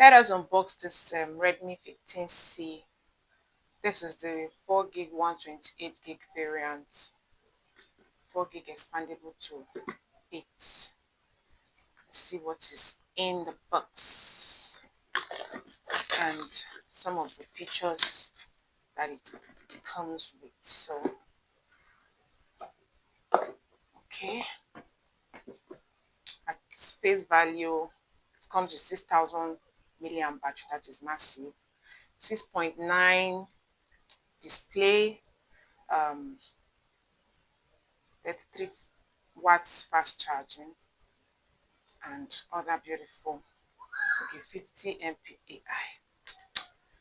Let us unbox this Redmi 15C. This is the 4 gig 128 gig variant, 4 gig expandable to 8. Let's see what is in the box and some of the features that it comes with. So, okay, at face value, it comes with 6,000 milliamp battery. That is massive. 6.9 display, 33 watts fast charging, and other beautiful. Okay, 50 mpai.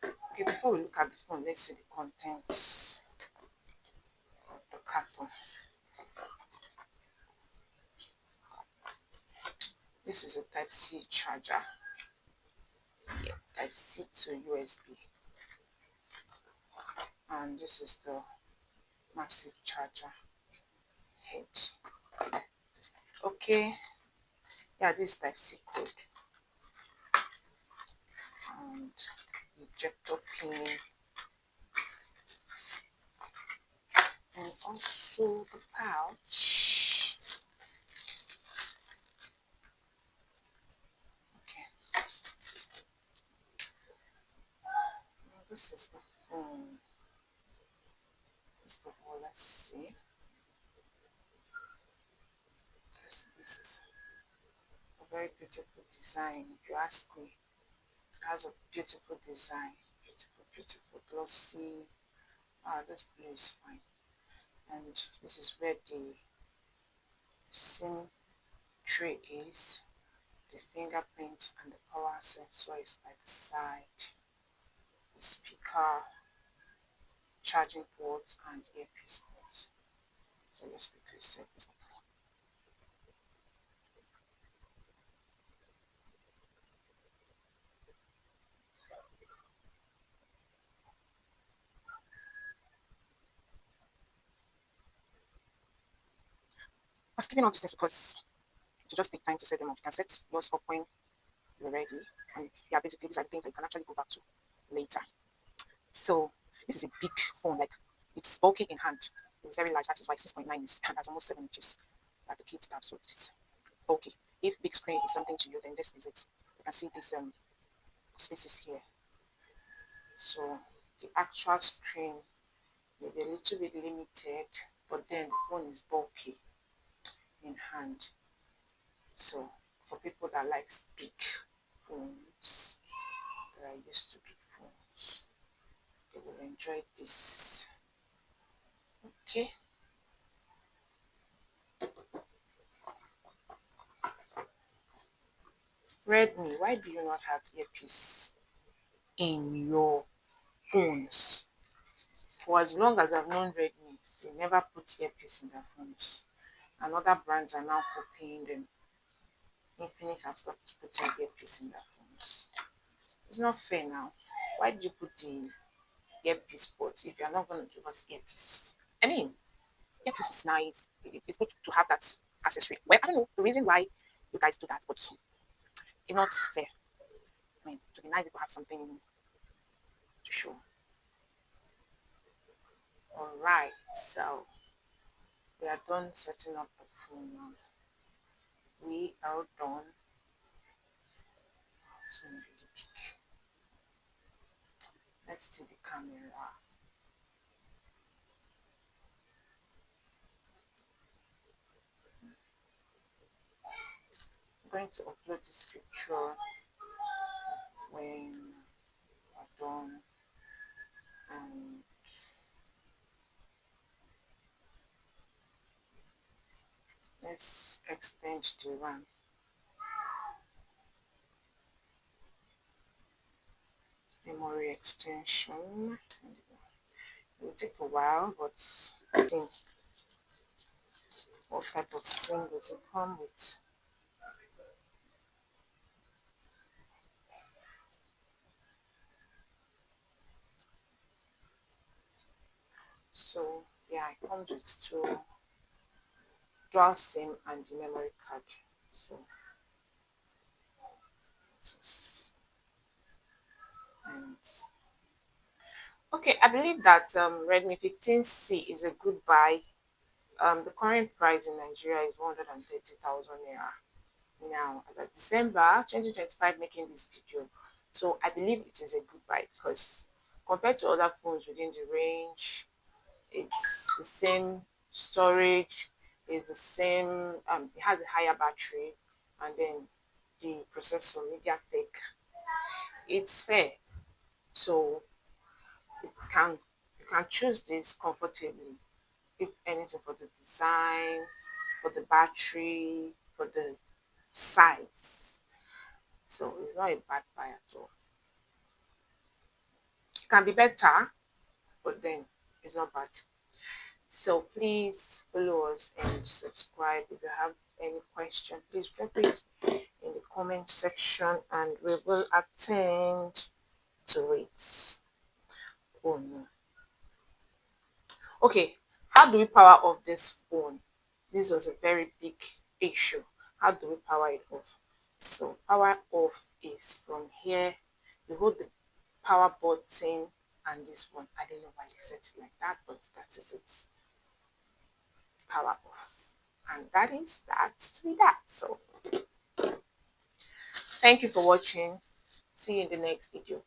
Okay, before we look at the phone, let's see the contents of the carton. This is a Type-C charger. Yeah, Type-C to USB. And this is the massive charger head. Okay, yeah, this is Type-C code. And ejector pin. And also the pouch. Okay. Now this is the phone. First of all, let's see. This is a very beautiful design, if you ask me. It has a beautiful design. Beautiful, glossy. This blue is fine. And this is where the SIM tray is. The fingerprint and the power sensor is by the side. The speaker, charging ports, and earpiece ports. So let's quickly set this up. I'm skipping all these things because it will just take time to set them up. You can set yours up when you're ready. And yeah, basically these are the things that you can actually go back to later. So this is a big phone, like it's bulky in hand. It's very large. That is why 6.9 is and that's almost 7 inches at the kid tab. So it's bulky. If big screen is something to you, then this is it. You can see these spaces here. So the actual screen may be a little bit limited, but then the phone is bulky in hand. So for people that likes big phones, that are used to big phones, they will enjoy this. Okay. Redmi, why do you not have earpiece in your phones? For as long as I've known Redmi, they never put earpiece in their phones. And other brands are now copying them. Infinix have stopped putting earpiece in their phones. It's not fair now. Why did you put the earpiece port if you're not going to give us earpiece? I mean, earpiece is nice. It's good to have that accessory. Well, I don't know the reason why you guys do that, but it's not fair. I mean, to be nice, to have something to show. All right, so we are done setting up the phone now. We are done. Let's see the camera. I'm going to upload this picture when we're done. And let's extend the RAM. Memory extension. It will take a while, but I think what type of SIM does it come with? So yeah, it comes with two dual SIM and the memory card. So Okay, I believe that Redmi 15C is a good buy. The current price in Nigeria is 130,000 naira now as of December 2025 making this video. So I believe it is a good buy because compared to other phones within the range, it's the same storage, it's the same, it has a higher battery, and then the processor MediaTek, it's fair. So you can you can choose this comfortably. If anything, for the design, for the battery, for the size. So it's not a bad buy at all. It can be better, but then it's not bad. So please follow us and subscribe. If you have any question, please drop it in the comment section and we will attend to it. Oh no. Okay, how do we power off this phone? This was a very big issue. How do we power it off? So power off is from here. You hold the power button and this one. I don't know why they set it like that, but that is it. Power off. And that is that to be that. So thank you for watching. See you in the next video.